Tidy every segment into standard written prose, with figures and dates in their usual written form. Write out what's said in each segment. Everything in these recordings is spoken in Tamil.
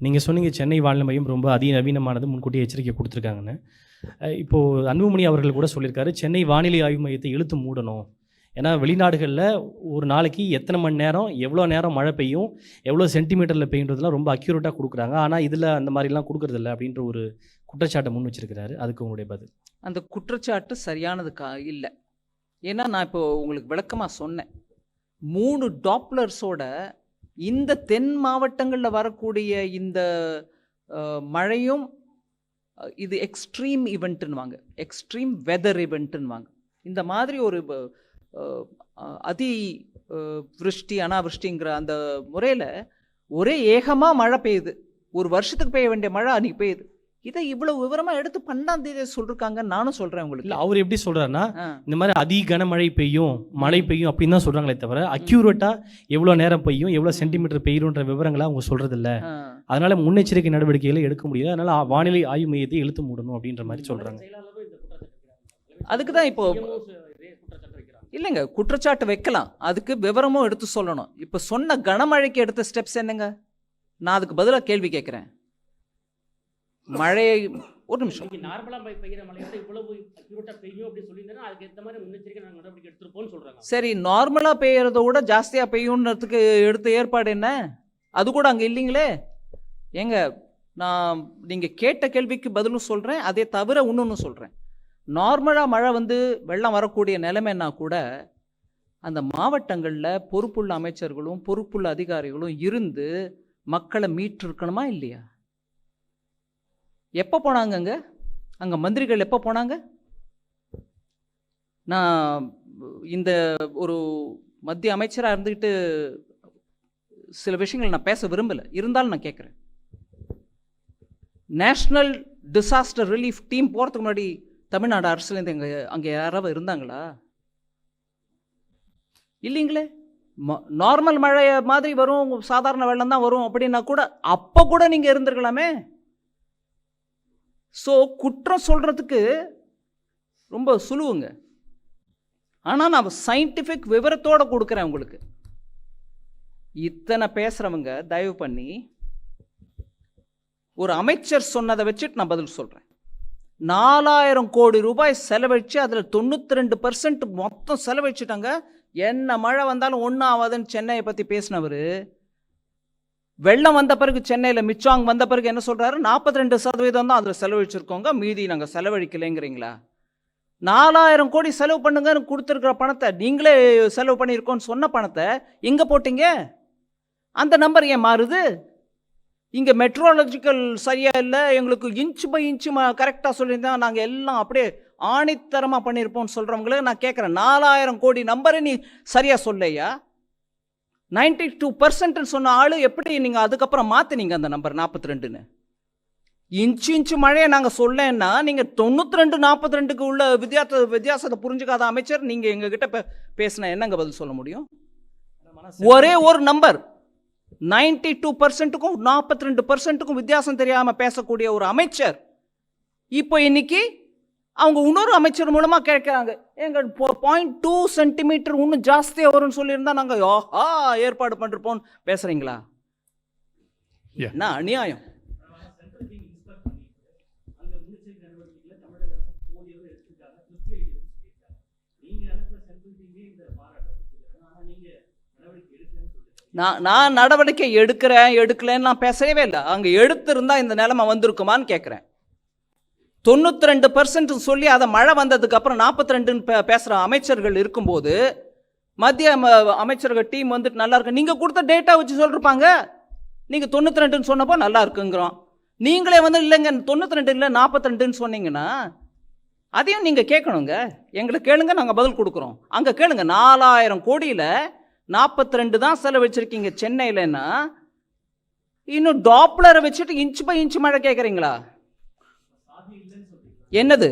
நீங்கள் சொன்னீங்க சென்னை வானிலை மையம் ரொம்ப அதிநவீனமானது, முன்கூட்டியே எச்சரிக்கை கொடுத்துருக்காங்கன்னு. இப்போது அன்புமணி அவர்கள் கூட சொல்லியிருக்காரு, சென்னை வானிலை ஆய்வு மையத்தை இழுத்து மூடணும். ஏன்னா வெளிநாடுகளில் ஒரு நாளைக்கு எத்தனை மணி நேரம், எவ்வளோ நேரம் மழை பெய்யும், எவ்வளோ சென்டிமீட்டரில் பெய்யுன்றதுலாம் ரொம்ப அக்யூரேட்டாக கொடுக்குறாங்க. ஆனால் இதில் அந்த மாதிரிலாம் கொடுக்குறதில்ல அப்படின்ற ஒரு குற்றச்சாட்டை முன் வச்சிருக்கிறாரு. அதுக்கு உங்களுடைய பதில்? அந்த குற்றச்சாட்டு சரியானது இல்லை. ஏன்னா நான் இப்போ உங்களுக்கு விளக்கமாக சொன்னேன், 3 டாப்லர்ஸோட இந்த தென் மாவட்டங்களில் வரக்கூடிய இந்த மழையும் இது எக்ஸ்ட்ரீம் ஈவெண்ட்டுன்னுவாங்க, எக்ஸ்ட்ரீம் வெதர் ஈவெண்ட்டுன்னுவாங்க. இந்த மாதிரி ஒரு அதி விருஷ்டி அனாவிருஷ்டிங்கிற அந்த முறையில் ஒரே ஏகமாக மழை பெய்யுது. ஒரு வருஷத்துக்கு பெய்ய வேண்டிய மழை அன்றைக்கி பெய்யுது. இதை இவ்வளவு விவரமாக எடுத்து 12ஆம் தேதி சொல்லிருக்காங்க. நானும் சொல்கிறேன் உங்களுக்கு. இல்லை, அவர் எப்படி சொல்கிறாருன்னா, இந்த மாதிரி அதிக கனமழை பெய்யும், மழை பெய்யும் அப்படின்னு தான் சொல்கிறாங்களே தவிர அக்யூரேட்டாக எவ்வளோ நேரம் பெய்யும், எவ்வளோ சென்டிமீட்டர் பெய்யுன்ற விவரங்களை அவங்க சொல்கிறதில்ல. அதனால் முன்னெச்சரிக்கை நடவடிக்கைகளை எடுக்க முடியாது. அதனால் வானிலை ஆய்வு மையத்தை இழுத்து மூடணும் அப்படின்ற மாதிரி சொல்கிறாங்க. அதுக்கு தான் இப்போ இல்லைங்க, குற்றச்சாட்டு வைக்கலாம், அதுக்கு விவரமும் எடுத்து சொல்லணும். இப்போ சொன்ன கனமழைக்கு எடுத்த ஸ்டெப்ஸ் என்னங்க? நான் அதுக்கு பதிலாக கேள்வி கேட்குறேன். மழையை ஒரு நிமிஷம், சரி, நார்மலாக பெய்யறத விட ஜாஸ்தியாக பெய்யுன்றதுக்கு எடுத்த ஏற்பாடு என்ன? அது கூட அங்கே இல்லைங்களே. ஏங்க, நான் நீங்கள் கேட்ட கேள்விக்கு பதிலும் சொல்கிறேன், அதே தவிர இன்னொன்று சொல்கிறேன். நார்மலாக மழை வந்து வெள்ளம் வரக்கூடிய நிலைமைன்னா கூட அந்த மாவட்டங்களில் பொறுப்புள்ள அமைச்சர்களும் பொறுப்புள்ள அதிகாரிகளும் இருந்து மக்களை மீட்டிருக்கணுமா இல்லையா? எப்போ போனாங்கங்க அங்கே மந்திரிகள்? எப்போ போனாங்க? நான் இந்த ஒரு மத்திய அமைச்சராக இருந்துக்கிட்டு சில விஷயங்கள் நான் பேச விரும்பலை, இருந்தாலும் நான் கேட்குறேன். நேஷ்னல் டிசாஸ்டர் ரிலீஃப் டீம் போகிறதுக்கு முன்னாடி தமிழ்நாடு அரசுலேருந்து அங்கே யாராவது இருந்தாங்களா? இல்லைங்களே. நார்மல் மழை மாதிரி வரும், சாதாரண வெள்ளம் தான் வரும் அப்படின்னா கூட அப்போ கூட நீங்கள் இருந்திருக்கலாமே. ஸோ குற்றம் சொல்கிறதுக்கு ரொம்ப சுலுவுங்க. ஆனால் நான் சயின்டிஃபிக் விவரத்தோடு கொடுக்குறேன் உங்களுக்கு. இத்தனை பேசுகிறவங்க தயவு பண்ணி ஒரு அமைச்சர் சொன்னதை வச்சுட்டு நான் பதில் சொல்கிறேன். 4000 கோடி ரூபாய் செலவழித்து அதில் 92% மொத்தம் செலவழிச்சிட்டாங்க. என்ன மழை வந்தாலும் ஒன்றும் ஆகாதுன்னு சென்னையை பற்றி பேசினவர், வெள்ளம் வந்த பிறகு சென்னையில் மிச்சாங் வந்த பிறகு என்ன சொல்கிறாரு? 42% தான் அதில் செலவழிச்சிருக்கோங்க, மீதி நாங்கள் செலவழிக்கலைங்கிறீங்களா? 4000 கோடி செலவு பண்ணுங்கன்னு கொடுத்துருக்குற பணத்தை, நீங்களே செலவு பண்ணியிருக்கோன்னு சொன்ன பணத்தை எங்கே போட்டீங்க? அந்த நம்பர் ஏன் மாறுது? இங்கே மெட்ரோலஜிக்கல் சரியாக இல்லை, எங்களுக்கு இன்ச்சு பை இன்ச்சு கரெக்டாக சொல்லியிருந்தா நாங்கள் எல்லாம் அப்படியே ஆணித்தரமாக பண்ணியிருப்போம்னு சொல்கிறவங்களுக்கு நான் கேட்குறேன், 4000 கோடி நம்பரை நீ சரியாக சொல்லையா? 92% சொன்ன ஆள் எப்படி நீங்கள் அதுக்கப்புறம் மாற்றினீங்க அந்த நம்பர் 42ன்னு? இன்ச்சு மழையை நாங்கள் சொல்லேன்னா நீங்கள் 92 42க்கு உள்ள வித்தியாசத்தை புரிஞ்சுக்காத அமைச்சர் நீங்கள் எங்ககிட்ட பேசினா என்னங்க பதில் சொல்ல முடியும்? ஒரே ஒரு நம்பர் 92%க்கும் 42%க்கும் வித்தியாசம் தெரியாமல் பேசக்கூடிய ஒரு அமைச்சர் இப்போ இன்னைக்கு அவங்க இன்னொரு அமைச்சர் மூலமாக கேட்குறாங்க, எங்கள் 0.2 சென்டிமீட்டர் இன்னும் ஜாஸ்தியாக வரும்னு சொல்லியிருந்தா நாங்கள் ஏற்பாடு பண்ணிருப்போம் பேசுகிறீங்களா? என்ன அநியாயம்! நான் நடவடிக்கை எடுக்கலன்னு நான் பேசவே இல்லை. அங்கே எடுத்திருந்தா இந்த நிலைமை வந்திருக்குமான்னு கேட்குறேன். 92% சொல்லி அதை மழை வந்ததுக்கு அப்புறம் 42ன்னு பேசுகிற அமைச்சர்கள் இருக்கும்போது மத்திய அமைச்சர்கள் டீம் வந்துட்டு நல்லா இருக்கு, நீங்கள் கொடுத்த டேட்டா வச்சு சொல்லிருப்பாங்க. நீங்கள் 92ன்னு சொன்னப்போ நல்லா இருக்குங்கிறோம், நீங்களே வந்து இல்லைங்க 92 இல்லை 42ன்னு சொன்னீங்கன்னா அதையும் நீங்கள் கேட்கணுங்க. எங்களை கேளுங்க, நாங்கள் பதில் கொடுக்குறோம். அங்கே கேளுங்க, 4000 கோடியில் 42 தான் செலவழிச்சிருக்கீங்க சென்னையிலன்னா, இன்னும் டாப்லரை வச்சுட்டு இன்ச்சு பை இன்ச்சு மழை கேட்குறீங்களா? என்னது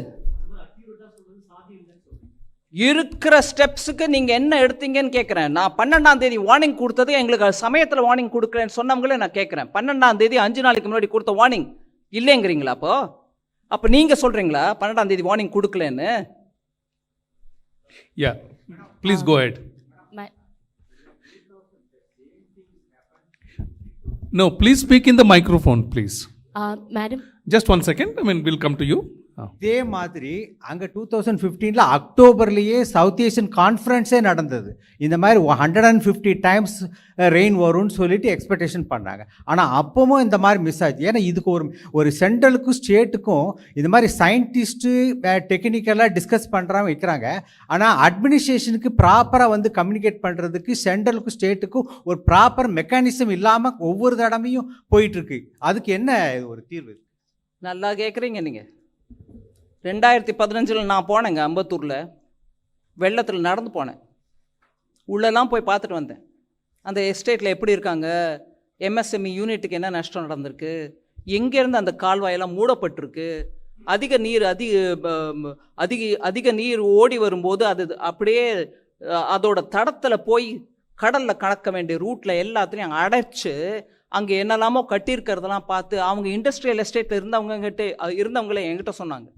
இருக்கிற ஸ்டெப்ஸுக்கு நீங்கள் என்ன எடுத்தீங்கன்னு கேட்குறேன். நான் 12ஆம் தேதி வார்னிங் கொடுத்தது, எங்களுக்கு சமயத்தில் வார்னிங் கொடுக்குறேன்னு சொன்னவங்களே நான் கேட்குறேன். 12ஆம் தேதி 5 நாளைக்கு முன்னாடி கொடுத்த வார்னிங் இல்லைங்கிறீங்களா? அப்போ நீங்கள் சொல்கிறீங்களா 12ஆம் தேதி வார்னிங் கொடுக்கலன்னு? Yeah, please go ahead. No, please speak in the microphone, please. Madam, Just 1 second. I mean, we'll come to you. இதே மாதிரி அங்கே 2015 அக்டோபர்லேயே சவுத் ஏஷியன் கான்ஃபரன்ஸே நடந்தது. இந்த மாதிரி 150 டைம்ஸ் ரெயின் வரும்னு சொல்லிட்டு எக்ஸ்பெக்டேஷன் பண்ணாங்க. ஆனால் அப்பவும் இந்த மாதிரி மிஸ் ஆச்சு. ஏன்னா இதுக்கு ஒரு சென்ட்ரலுக்கும் ஸ்டேட்டுக்கும் இந்த மாதிரி சயின்டிஸ்ட்டு டெக்னிக்கலாக டிஸ்கஸ் பண்ணுறாங்க வைக்கிறாங்க. ஆனால் அட்மினிஸ்ட்ரேஷனுக்கு ப்ராப்பராக வந்து கம்யூனிகேட் பண்ணுறதுக்கு சென்ட்ரலுக்கும் ஸ்டேட்டுக்கும் ஒரு ப்ராப்பர் மெக்கானிசம் இல்லாமல் ஒவ்வொரு தடவையும் போயிட்டுருக்கு. அதுக்கு என்ன ஒரு தீர்வு? நல்லா கேட்குறீங்க நீங்கள். 2015 நான் போனேங்க அம்பத்தூரில், வெள்ளத்தில் நடந்து போனேன். உள்ளெல்லாம் போய் பார்த்துட்டு வந்தேன். அந்த எஸ்டேட்டில் எப்படி இருக்காங்க, எம்எஸ்எம்இ யூனிட்டுக்கு என்ன நஷ்டம் நடந்திருக்கு, எங்கேருந்து அந்த கால்வாயெல்லாம் மூடப்பட்டிருக்கு, அதிக நீர் ஓடி வரும்போது அது அப்படியே அதோட தடத்தில் போய் கடலில் கலக்க வேண்டிய ரூட்டில் எல்லாத்துலேயும் அடைச்சி அங்கே என்னெல்லாமோ கட்டியிருக்கிறதெல்லாம் பார்த்து அவங்க இண்டஸ்ட்ரியல் எஸ்டேட்டில் இருந்தவங்களே என்கிட்ட சொன்னாங்க.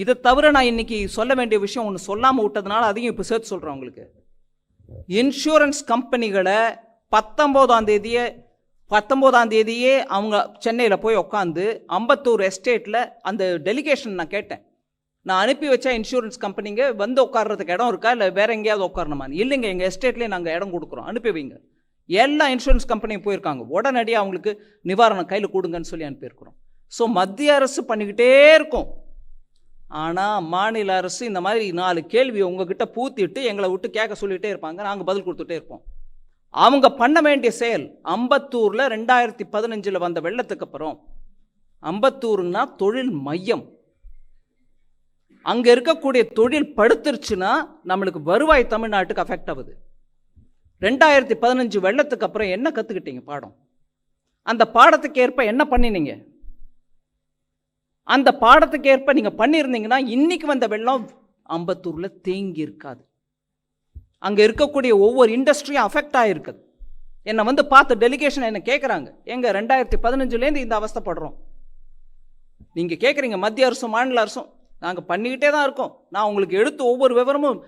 இதை தவிர நான் இன்னைக்கு சொல்ல வேண்டிய விஷயம் ஒன்று சொல்லாமல் விட்டதுனால அதையும் இப்போ சேர்த்து சொல்கிறேன் உங்களுக்கு. இன்சூரன்ஸ் கம்பெனிகளை 19ஆம் தேதியே அவங்க சென்னையில் போய் உட்காந்து அம்பத்தூர் எஸ்டேட்டில் அந்த டெலிகேஷன் நான் கேட்டேன். நான் அனுப்பி வச்சா இன்சூரன்ஸ் கம்பெனிங்க வந்து உட்கார்றதுக்கு இடம் இருக்கா, இல்லை வேற எங்கேயாவது உட்காரணுமா? இல்லைங்க, எங்கள் எஸ்டேட்லேயே நாங்கள் இடம் கொடுக்குறோம், அனுப்பி வைங்க. எல்லா இன்சூரன்ஸ் கம்பெனியும் போயிருக்காங்க. உடனடியாக அவங்களுக்கு நிவாரணம் கையில் கொடுங்கன்னு சொல்லி அனுப்பியிருக்கிறோம். ஸோ மத்திய அரசு பண்ணிக்கிட்டே இருக்கும். ஆனால் மாநில அரசு இந்த மாதிரி 4 கேள்வியை உங்ககிட்ட பூத்திட்டு எங்களை விட்டு கேட்க சொல்லிகிட்டே இருப்பாங்க, நாங்கள் பதில் கொடுத்துட்டே இருப்போம். அவங்க பண்ண வேண்டிய செயல், அம்பத்தூரில் 2015 வந்த வெள்ளத்துக்கு அப்புறம் அம்பத்தூர்னா தொழில் மையம். அங்கே இருக்கக்கூடிய தொழில் படுத்துருச்சுன்னா நம்மளுக்கு வருவாய் தமிழ்நாட்டுக்கு அஃபெக்ட் ஆகுது. 2015 வெள்ளத்துக்கு அப்புறம் என்ன கற்றுக்கிட்டீங்க பாடம்? அந்த பாடத்துக்கு ஏற்ப என்ன பண்ணினீங்க? அந்த பாடத்துக்கு ஏற்ப நீங்கள் பண்ணியிருந்தீங்கன்னா இன்னைக்கு வந்த வெள்ளம் அம்பத்தூரில் தேங்கி இருக்காது. அங்கே இருக்கக்கூடிய ஒவ்வொரு இண்டஸ்ட்ரியும் அஃபெக்ட் ஆகிருக்குது. என்னை வந்து பார்த்து டெலிகேஷன் என்ன கேட்குறாங்க, எங்கள் 2015 இந்த அவஸ்தைப்படுறோம். நீங்கள் கேட்குறீங்க மத்திய அரசும் மாநில அரசும், நாங்கள் பண்ணிக்கிட்டே தான் இருக்கோம். நான் உங்களுக்கு எடுத்து ஒவ்வொரு விவரமும்,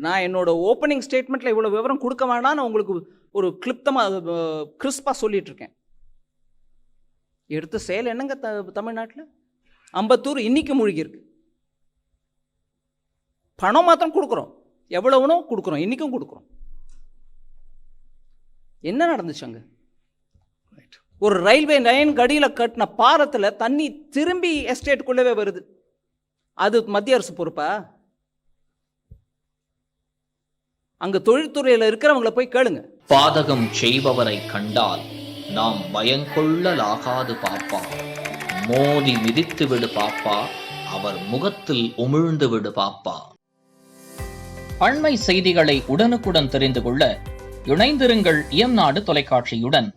நான் என்னோட ஓப்பனிங் ஸ்டேட்மெண்ட்டில் இவ்வளோ விவரம் கொடுக்க வேணாம், நான் உங்களுக்கு ஒரு கிறிஸ்பாக சொல்லிட்டு இருக்கேன். எடுத்த செயல் என்னங்க தமிழ்நாட்டில்? அம்பத்தூர் இன்னைக்கு மூழ்கிருக்கு. பணம் மாத்திரம் கொடுக்குறோம், எவ்வளவுனோ கொடுக்குறோம், இன்னைக்கும் கொடுக்குறோம். என்ன நடந்துச்சு அங்கே? ஒரு ரயில்வே லைன் கடியில் கட்டின பாலத்தில் தண்ணி திரும்பி எஸ்டேட்டுக்குள்ளவே வருது. அது மத்திய அரசு பொறுப்பா? அங்க தொழில்துறையில் இருக்கிறவங்களை போய் கேளுங்க. பாதகம் செய்பவரை கண்டால் நாம் பயங்கொள்ளலாகாது பாப்பா, மோதி மிதித்து விடு பாப்பா, அவர் முகத்தில் உமிழ்ந்து விடு பாப்பா. அண்மை செய்திகளை உடனுக்குடன் தெரிந்து கொள்ள இணைந்திருங்கள் இயம்நாடு தொலைக்காட்சியுடன்.